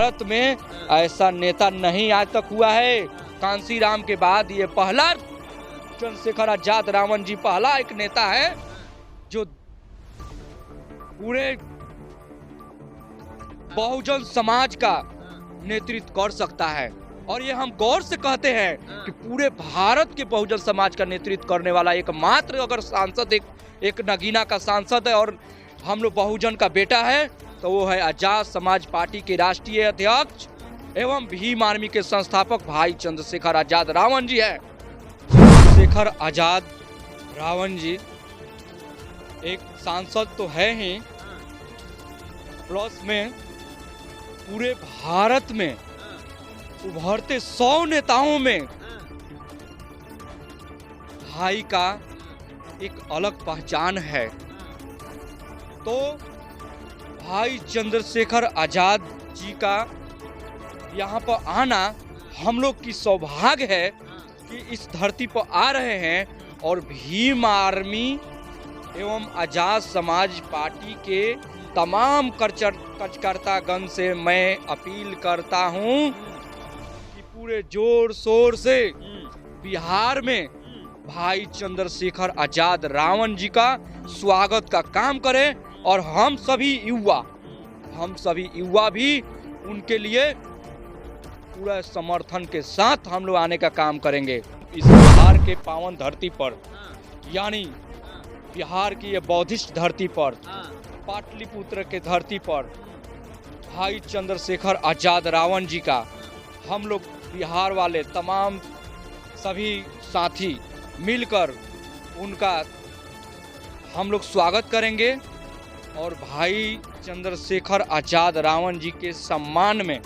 भारत में ऐसा नेता नहीं आज तक हुआ है। कांसीराम के बाद ये पहला चंद्रशेखर आजाद रावण जी पहला एक नेता है जो पूरे बहुजन समाज का नेतृत्व कर सकता है। और ये हम गौर से कहते हैं कि पूरे भारत के बहुजन समाज का नेतृत्व करने वाला एकमात्र अगर सांसद एक नगीना का सांसद है और हम लोग बहुजन का बेटा है तो वो है आजाद समाज पार्टी के राष्ट्रीय अध्यक्ष एवं भीम आर्मी के संस्थापक भाई चंद्रशेखर आजाद रावण जी है। चंद्रशेखर आजाद रावण जी एक सांसद तो है ही, प्लस में पूरे भारत में उभरते 100 नेताओं में भाई का एक अलग पहचान है। तो भाई चंद्रशेखर आजाद जी का यहाँ पर आना हम लोग की सौभाग्य है कि इस धरती पर आ रहे हैं और भीम आर्मी एवं आजाद समाज पार्टी के तमाम कार्यकर्तागण से मैं अपील करता हूं कि पूरे जोर शोर से बिहार में भाई चंद्रशेखर आजाद रावण जी का स्वागत का काम करें और हम सभी युवा भी उनके लिए पूरा समर्थन के साथ हम लोग आने का काम करेंगे। इस बिहार के पावन धरती पर यानी बिहार की ये बौद्धिस्ट धरती पर पाटलिपुत्र के धरती पर भाई चंद्रशेखर आजाद रावण जी का हम लोग बिहार वाले तमाम सभी साथी मिलकर उनका हम लोग स्वागत करेंगे और भाई चंद्रशेखर आजाद रावण जी के सम्मान में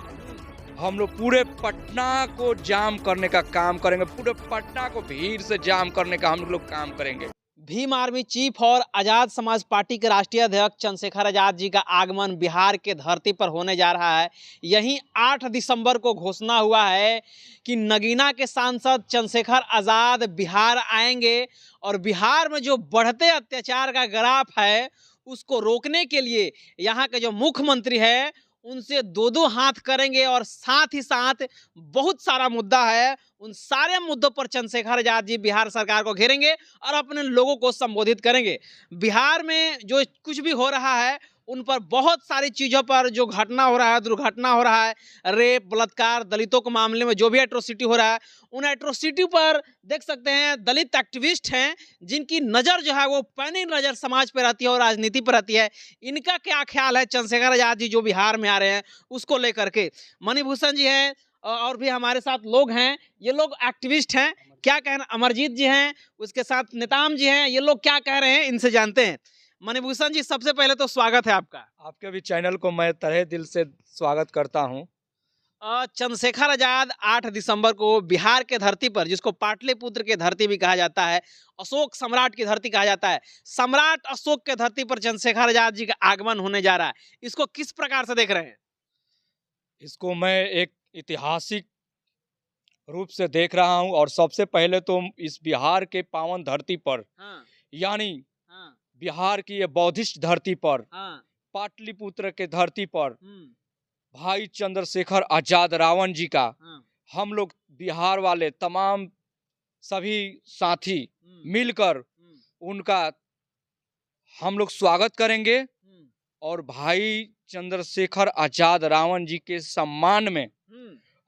हम लोग पूरे पटना को जाम करने का काम करेंगे, पूरे पटना को भीड़ से जाम करने का हम लोग काम करेंगे। भीम आर्मी चीफ और आजाद समाज पार्टी के राष्ट्रीय अध्यक्ष चंद्रशेखर आजाद जी का आगमन बिहार के धरती पर होने जा रहा है। यहीं 8 दिसंबर को घोषणा हुआ है कि नगीना के सांसद चंद्रशेखर आजाद बिहार आएंगे और बिहार में जो बढ़ते अत्याचार का ग्राफ है उसको रोकने के लिए यहाँ के जो मुख्यमंत्री है उनसे 2-2 हाथ करेंगे और साथ ही साथ बहुत सारा मुद्दा है, उन सारे मुद्दों पर चंद्रशेखर आजाद जी बिहार सरकार को घेरेंगे और अपने लोगों को संबोधित करेंगे। बिहार में जो कुछ भी हो रहा है उन पर बहुत सारी चीज़ों पर जो घटना हो रहा है, दुर्घटना हो रहा है, रेप, बलात्कार, दलितों के मामले में जो भी एट्रोसिटी हो रहा है, उन एट्रोसिटी पर देख सकते हैं दलित एक्टिविस्ट हैं जिनकी नज़र जो है वो पैनी नज़र समाज पर रहती है और राजनीति पर रहती है। इनका क्या ख्याल है चंद्रशेखर आजाद जी जो बिहार में आ रहे हैं उसको लेकर के? मणिभूषण जी हैं और भी हमारे साथ लोग हैं, ये लोग एक्टिविस्ट हैं, क्या कहना? अमरजीत जी हैं, उसके साथ नेताम जी हैं, ये लोग क्या कह रहे हैं इनसे जानते हैं। मणिभूषण जी सबसे पहले तो स्वागत है आपका। आपके भी चैनल को मैं तहे दिल से स्वागत करता हूं। चंद्रशेखर आजाद 8 दिसंबर को बिहार के धरती पर, जिसको पाटलिपुत्र की धरती भी कहा जाता है, अशोक सम्राट की धरती कहा जाता है, सम्राट अशोक के धरती पर चंद्रशेखर आजाद जी का आगमन होने जा रहा है, इसको किस प्रकार से देख रहे हैं? इसको मैं एक ऐतिहासिक रूप से देख रहा हूं और सबसे पहले तो इस बिहार के पावन धरती पर यानी बिहार की ये बौद्धिस्ट धरती पर पाटलिपुत्र के धरती पर भाई चंद्रशेखर आजाद रावण जी का हम लोग बिहार वाले तमाम सभी साथी मिलकर उनका हम लोग स्वागत करेंगे और भाई चंद्रशेखर आजाद रावण जी के सम्मान में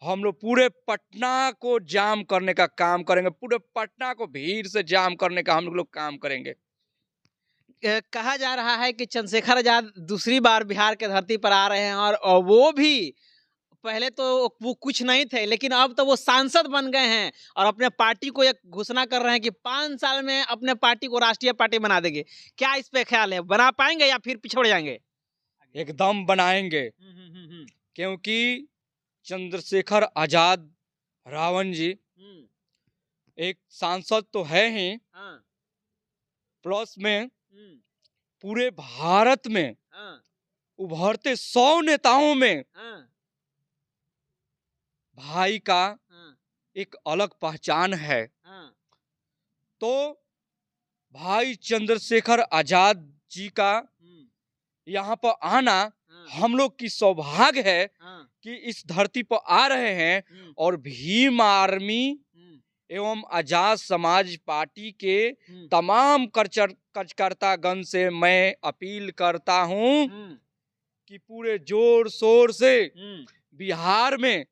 हम लोग पूरे पटना को जाम करने का काम करेंगे, पूरे पटना को भीड़ से जाम करने का हम लोग काम करेंगे। कहा जा रहा है कि चंद्रशेखर आजाद दूसरी बार बिहार के धरती पर आ रहे हैं और वो भी पहले तो वो कुछ नहीं थे लेकिन अब तो वो सांसद बन गए हैं और अपने पार्टी को एक घोषणा कर रहे हैं कि 5 साल में अपने पार्टी को राष्ट्रीय पार्टी बना देंगे। क्या इस पे ख्याल है, बना पाएंगे या फिर पिछड़ जाएंगे? एकदम बनाएंगे, क्योंकि चंद्रशेखर आजाद रावण जी एक सांसद तो है ही, प्लस में पूरे भारत में उभरते 100 नेताओं में भाई का एक अलग पहचान है। तो भाई चंद्रशेखर आजाद जी का यहाँ पर आना हम लोग की सौभाग्य है कि इस धरती पर आ रहे हैं और भीम आर्मी एवं आजाद समाज पार्टी के तमाम कार्यकर्तागण से मैं अपील करता हूं कि पूरे जोर शोर से बिहार में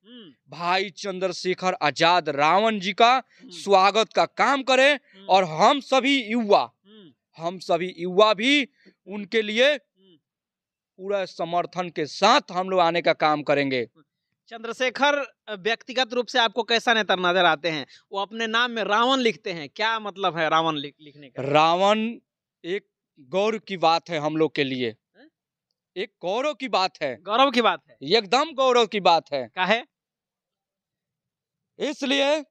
भाई चंद्रशेखर आजाद रावण जी का स्वागत का काम करें और हम सभी युवा भी उनके लिए पूरा समर्थन के साथ हम लोग आने का काम करेंगे। चंद्रशेखर व्यक्तिगत रूप से आपको कैसा नेता नजर आते हैं? वो अपने नाम में रावण लिखते हैं, क्या मतलब है रावण लिखने का? रावण एक गौरव की बात है हम लोग के लिए, एक गौरव की बात है। गौरव की बात है, एकदम गौरव की बात है। काहे? इसलिए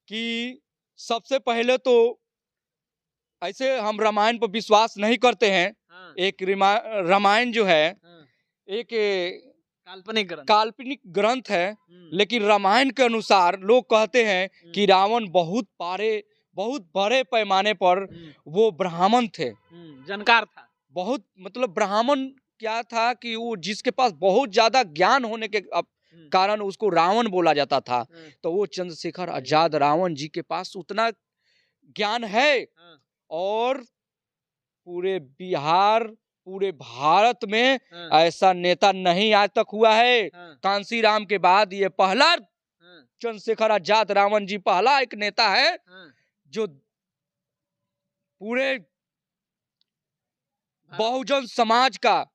कि सबसे पहले तो ऐसे हम रामायण पर विश्वास नहीं करते हैं। एक रामायण जो है एक काल्पनिक ग्रंथ है, लेकिन रामायण के अनुसार लोग कहते हैं कि रावण बहुत बड़े पैमाने पर वो ब्राह्मण थे, जानकार था। बहुत मतलब ब्राह्मण क्या था कि वो जिसके पास बहुत ज्यादा ज्ञान होने के कारण उसको रावण बोला जाता था। तो वो चंद्रशेखर आजाद रावण जी के पास उतना ज्ञान है और पूरे बिहार पूरे भारत में ऐसा नेता नहीं आज तक हुआ है। कांसी राम के बाद ये पहला चंद्रशेखर आजाद रावण जी पहला एक नेता है जो पूरे बहुजन समाज का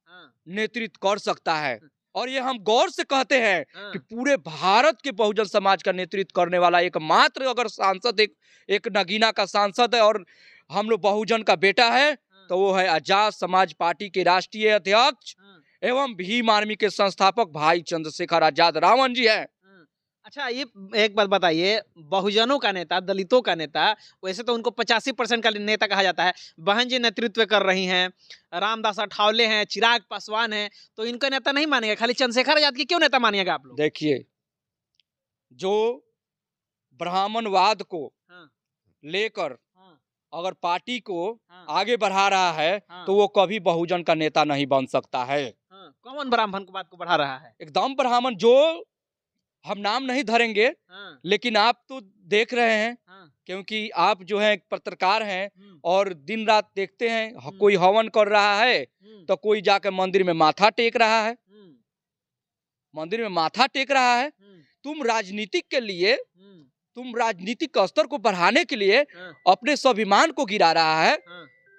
नेतृत्व कर सकता है। और ये हम गौर से कहते हैं कि पूरे भारत के बहुजन समाज का नेतृत्व करने वाला एकमात्र अगर सांसद एक नगीना का सांसद है और हम लोग बहुजन का बेटा है तो वो है आजाद समाज पार्टी के राष्ट्रीय अध्यक्ष एवं भीम आर्मी के संस्थापक भाई चंद्रशेखर आजाद रावण जी है। अच्छा, ये एक बात बताइए, बहुजनों का नेता, दलितों का नेता, वैसे तो उनको 85% का नेता कहा जाता है। बहन जी नेतृत्व कर रही हैं, रामदास अठावले हैं, चिराग पासवान हैं, तो इनका नेता नहीं मानेगा, खाली चंद्रशेखर आजाद की क्यों नेता मानिएगा आप लोग? देखिए, जो ब्राह्मणवाद को लेकर अगर पार्टी को आगे बढ़ा रहा है तो वो कभी बहुजन का नेता नहीं बन सकता है। कौन ब्राह्मण को बात को बढ़ा रहा है? एकदम ब्राह्मण, जो हम नाम नहीं धरेंगे लेकिन आप तो देख रहे हैं क्योंकि आप जो है पत्रकार हैं और दिन रात देखते हैं, कोई हवन कर रहा है तो कोई जाकर मंदिर में माथा टेक रहा है, मंदिर में माथा टेक रहा है। तुम राजनीतिक के लिए, तुम राजनीतिक स्तर को बढ़ाने के लिए अपने स्वाभिमान को गिरा रहा है,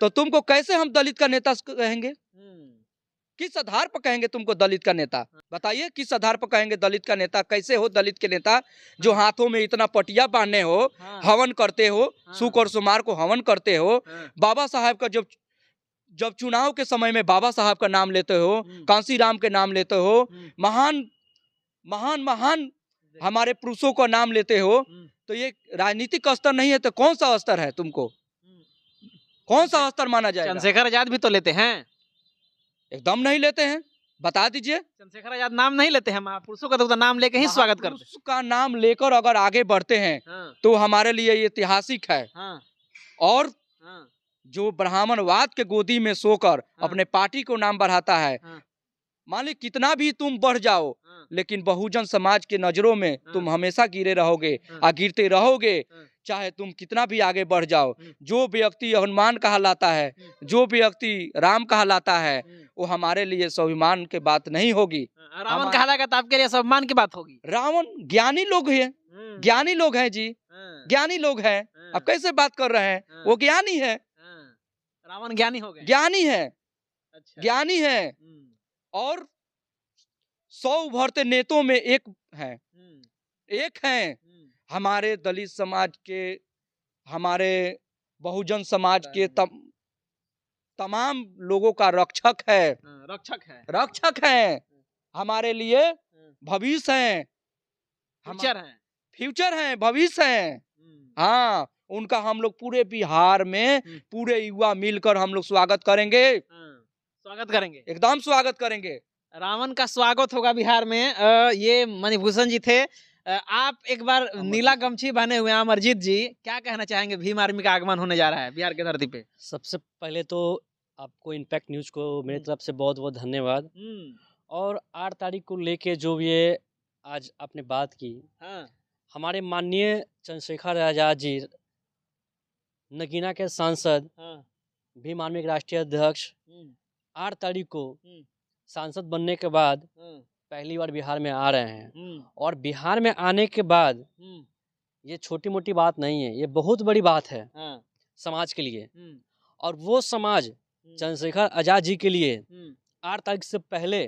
तो तुमको कैसे हम दलित का नेता कहेंगे? किस आधार पर कहेंगे तुमको दलित का नेता? बताइए, किस आधार पर कहेंगे दलित का नेता? कैसे हो दलित के नेता जो हाथों में इतना पटिया बांधे हो, हवन करते हो, शुक्र और सोमवार को हवन करते हो, बाबा साहब का जब चुनाव के समय में बाबा साहब का नाम लेते हो, कांसी राम के नाम लेते हो, महान महान महान हमारे पुरुषों का नाम लेते हो, तो ये राजनीतिक स्तर नहीं है तो कौन सा स्तर है? तुमको कौन सा स्तर माना जाएगा? चंद्रशेखर आजाद भी तो लेते हैं। एकदम नहीं लेते हैं, बता दीजिए। चंद्रशेखर आजाद नाम नहीं लेते हैं, महापुरुषों का तो नाम लेके ही स्वागत करते हैं। का नाम लेकर अगर आगे बढ़ते हैं तो हमारे लिए ये ऐतिहासिक है। और जो ब्राह्मणवाद के गोदी में सोकर अपने पार्टी को नाम बढ़ाता है, मान ली कितना भी तुम बढ़ जाओ लेकिन बहुजन समाज के नजरों में तुम हमेशा गिरे रहोगे और गिरते रहोगे, चाहे तुम कितना भी आगे बढ़ जाओ। जो व्यक्ति हनुमान कहलाता है, जो व्यक्ति राम कहलाता है, वो हमारे लिए स्वाभिमान की बात नहीं होगी। रावण कहलाएगा तो आपके लिए स्वाभिमान की बात होगी। रावण ज्ञानी लोग हैं, ज्ञानी लोग हैं जी, ज्ञानी लोग हैं। अब कैसे बात कर रहे हैं? वो ज्ञानी है, रावण ज्ञानी हो गए, ज्ञानी है, अच्छा। ज्ञानी है और 100 उभरते नेताओं में एक हैं हमारे दलित समाज के, हमारे बहुजन समाज के तमाम लोगों का रक्षक है, रक्षक है हमारे लिए, भविष्य है, फ्यूचर है, भविष्य है। हाँ, उनका हम लोग पूरे बिहार में पूरे युवा मिलकर हम लोग स्वागत करेंगे, एकदम स्वागत करेंगे। रावण का स्वागत होगा बिहार में। ये मणिभूषण जी थे। आप एक बार नीला गमछी बने हुए हैं, अमरजीत जी, क्या कहना चाहेंगे? भीम आर्मी का आगमन होने जा रहा है बिहार की धरती पे। सबसे पहले तो आपको इम्पैक्ट न्यूज को मेरी तरफ से बहुत बहुत धन्यवाद। और 8 तारीख को लेके जो ये आज आपने बात की, हाँ हमारे माननीय चंद्रशेखर आजाद जी नगीना के सांसद, हाँ भीम आर्मी के राष्ट्रीय अध्यक्ष 8 तारीख को सांसद बनने के बाद पहली बार बिहार में आ रहे हैं। और बिहार में आने के बाद ये छोटी मोटी बात नहीं है, ये बहुत बड़ी बात है समाज के लिए। और वो समाज चंद्रशेखर आजाद जी के लिए 8 तारीख से पहले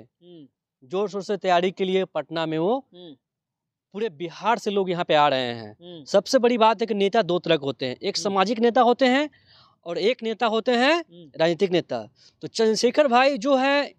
जोर शोर से तैयारी के लिए पटना में वो पूरे बिहार से लोग यहाँ पे आ रहे हैं। सबसे बड़ी बात है कि नेता दो तरह के होते हैं, एक सामाजिक नेता होते हैं और एक नेता होते हैं राजनीतिक नेता। तो चंद्रशेखर भाई जो है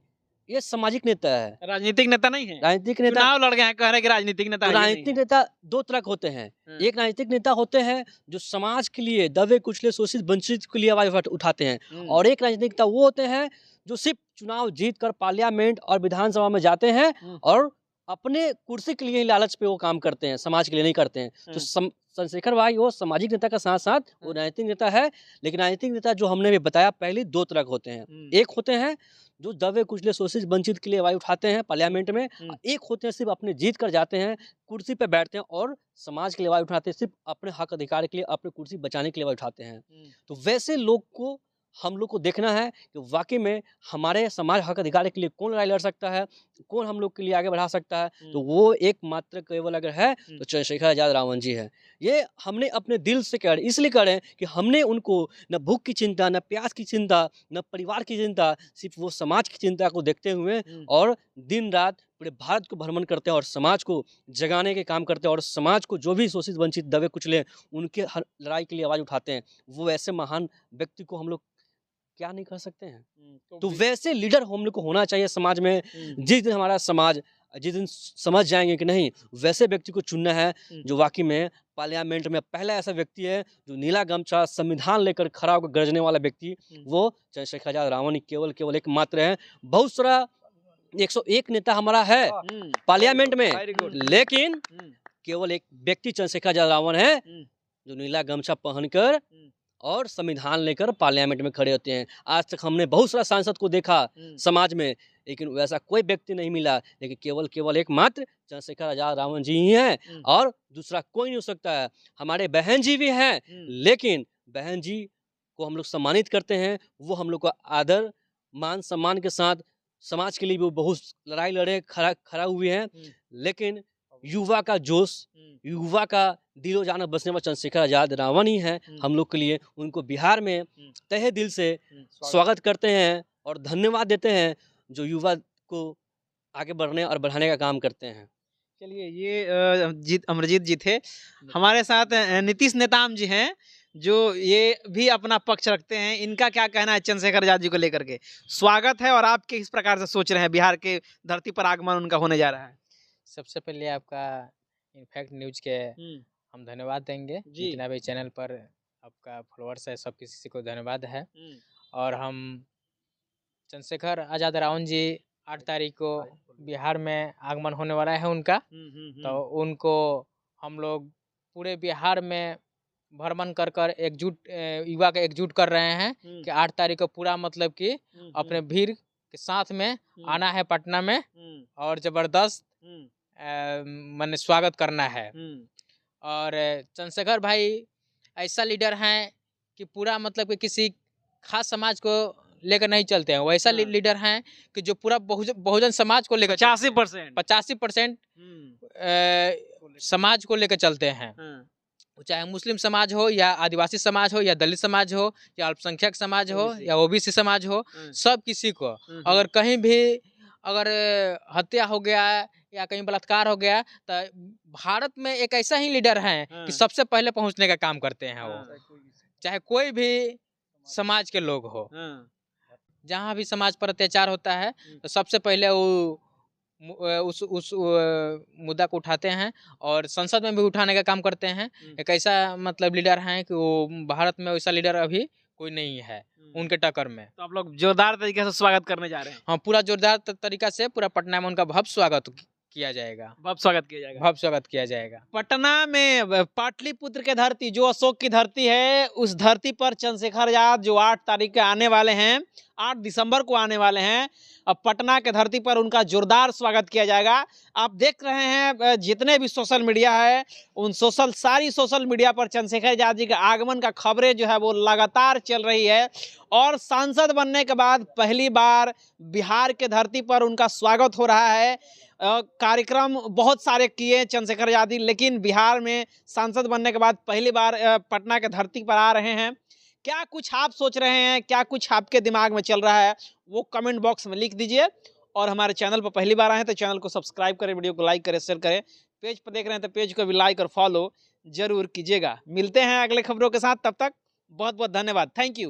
ये सामाजिक नेता है, राजनीतिक नेता नहीं है। राजनीतिक नेता। चुनाव लड़ गए हैं, कह रहे हैं कि राजनीतिक नेता तो है, ये नहीं राजनीतिक नेता दो तरह के होते हैं। एक राजनीतिक नेता होते हैं जो समाज के लिए दबे कुचले शोषित वंचित के लिए आवाज उठाते हैं, है। और एक राजनीतिक नेता वो होते हैं जो सिर्फ चुनाव जीत कर पार्लियामेंट और विधानसभा में जाते हैं और अपने कुर्सी के लिए ही लालच पे वो काम करते हैं, समाज के लिए नहीं करते हैं। तो चंद्रशेखर भाई वो सामाजिक नेता का साथ साथ वो राजनीतिक नेता है। लेकिन राजनीतिक नेता जो हमने भी बताया पहले दो तरह के होते हैं, एक होते हैं जो दबे कुचले शोषित वंचित के लिए आवाज उठाते हैं पार्लियामेंट में, एक होते हैं सिर्फ अपने जीत कर जाते हैं, कुर्सी पे बैठते हैं और समाज के लिए आवाज उठाते हैं, सिर्फ अपने हक अधिकार के लिए, अपनी कुर्सी बचाने के लिए आवाज उठाते हैं। तो वैसे लोग को हम लोग को देखना है कि वाकई में हमारे समाज हक अधिकार के लिए कौन लड़ाई लड़ सकता है, कौन हम लोग के लिए आगे बढ़ा सकता है। तो वो एकमात्र केवल अगर है तो चंद्रशेखर आजाद रावण जी है। ये हमने अपने दिल से कह रहे, इसलिए कह रहे हैं कि हमने उनको न भूख की चिंता, न प्यास की चिंता, न परिवार की चिंता, सिर्फ वो समाज की चिंता को देखते हुए और दिन रात पूरे भारत को भ्रमण करते हैं और समाज को जगाने के काम करते हैं और समाज को जो भी शोषित वंचित दबे कुचले उनके हर लड़ाई के लिए आवाज उठाते हैं। वो ऐसे महान व्यक्ति को हम लोग क्या नहीं कर सकते हैं। तो वैसे लीडर हम लोग को होना चाहिए समाज में। जिस दिन हमारा समाज जिस दिन समझ जाएंगे कि नहीं वैसे व्यक्ति को चुनना है जो वाकई में पार्लियामेंट में पहला ऐसा व्यक्ति है जो नीला गमछा संविधान लेकर खड़ा होकर गरजने वाला व्यक्ति, वो चंद्रशेखर आजाद रावण ही केवल एक मात्र है। बहुत सारा 101 नेता हमारा है पार्लियामेंट में, लेकिन केवल एक व्यक्ति चंद्रशेखर आजाद रावण है जो नीला गमछा पहनकर और संविधान लेकर पार्लियामेंट में खड़े होते हैं। आज तक हमने बहुत सारा सांसद को देखा समाज में, लेकिन वैसा कोई व्यक्ति नहीं मिला। लेकिन केवल एक मात्र चंद्रशेखर आजाद रावण जी ही हैं और दूसरा कोई नहीं हो सकता है। हमारे बहन जी भी हैं, लेकिन बहन जी को हम लोग सम्मानित करते हैं। वो हम लोग को आदर मान सम्मान के साथ समाज के लिए भी बहुत लड़ाई लड़े खड़ा हुए हैं। लेकिन युवा का जोश, युवा का दिलो जान बसने वाला चंद्रशेखर आजाद रावण ही है हम लोग के लिए। उनको बिहार में तहे दिल से स्वागत करते हैं और धन्यवाद देते हैं जो युवा को आगे बढ़ने और बढ़ाने का काम करते हैं। चलिए, ये अमरजीत जी थे। हमारे साथ नीतीश नेताम जी हैं जो ये भी अपना पक्ष रखते हैं। इनका क्या कहना है चंद्रशेखर आजाद जी को लेकर के? स्वागत है, और आप किस प्रकार से सोच रहे हैं बिहार के धरती पर आगमन उनका होने जा रहा है? सबसे पहले आपका इनफैक्ट न्यूज के हम धन्यवाद देंगे, जितना भी चैनल पर आपका फॉलोअर्स है सब किसी को धन्यवाद है। और हम चंद्रशेखर आजाद रावण जी 8 तारीख को बिहार में आगमन होने वाला है उनका, तो उनको हम लोग पूरे बिहार में भ्रमण कर एकजुट युवा का एकजुट कर रहे हैं कि 8 तारीख को पूरा मतलब कि अपने भीड़ के साथ में आना है पटना में और जबरदस्त मैंने स्वागत करना है। और चंद्रशेखर भाई ऐसा लीडर हैं कि पूरा मतलब कि किसी खास समाज को लेकर नहीं चलते हैं। वैसा लीडर हैं कि जो पूरा बहुजन समाज को लेकर 85% समाज को लेकर चलते हैं। चाहे मुस्लिम समाज हो या आदिवासी समाज हो या दलित समाज हो या अल्पसंख्यक समाज हो या ओबीसी समाज हो, सब किसी को अगर कहीं भी अगर हत्या हो गया या कहीं बलात्कार हो गया तो भारत में एक ऐसा ही लीडर है कि सबसे पहले पहुंचने का काम करते हैं। वो चाहे कोई भी समाज के लोग हो, जहाँ भी समाज पर अत्याचार होता है तो सबसे पहले वो उस मुद्दा को उठाते हैं और संसद में भी उठाने का काम करते हैं। एक ऐसा मतलब लीडर हैं कि वो भारत में वैसा लीडर अभी कोई नहीं है उनके टक्कर में। तो आप लोग जोरदार तरीके से स्वागत करने जा रहे हैं? हाँ, पूरा जोरदार तरीका से पूरा पटना में उनका भव्य स्वागत किया जाएगा। भव्य स्वागत किया जाएगा पटना में। पाटलिपुत्र के धरती जो अशोक की धरती है, उस धरती पर चंद्रशेखर आजाद जो 8 तारीख के आने वाले हैं, 8 दिसंबर को आने वाले हैं। अब पटना के धरती पर उनका जोरदार स्वागत किया जाएगा। आप देख रहे हैं जितने भी सोशल मीडिया है उन सारी सोशल मीडिया पर चंद्रशेखर आजाद जी के आगमन का खबरें जो है वो लगातार चल रही है। और सांसद बनने के बाद पहली बार बिहार के धरती पर उनका स्वागत हो रहा है। कार्यक्रम बहुत सारे किए चंद्रशेखर आजाद जी, लेकिन बिहार में सांसद बनने के बाद पहली बार पटना के धरती पर आ रहे हैं। क्या कुछ आप सोच रहे हैं, क्या कुछ आपके दिमाग में चल रहा है, वो कमेंट बॉक्स में लिख दीजिए। और हमारे चैनल पर पहली बार आए हैं तो चैनल को सब्सक्राइब करें, वीडियो को लाइक करें, शेयर करें। पेज पर देख रहे हैं तो पेज को भी लाइक और फॉलो जरूर कीजिएगा। मिलते हैं अगले खबरों के साथ, तब तक बहुत बहुत धन्यवाद। Thank you.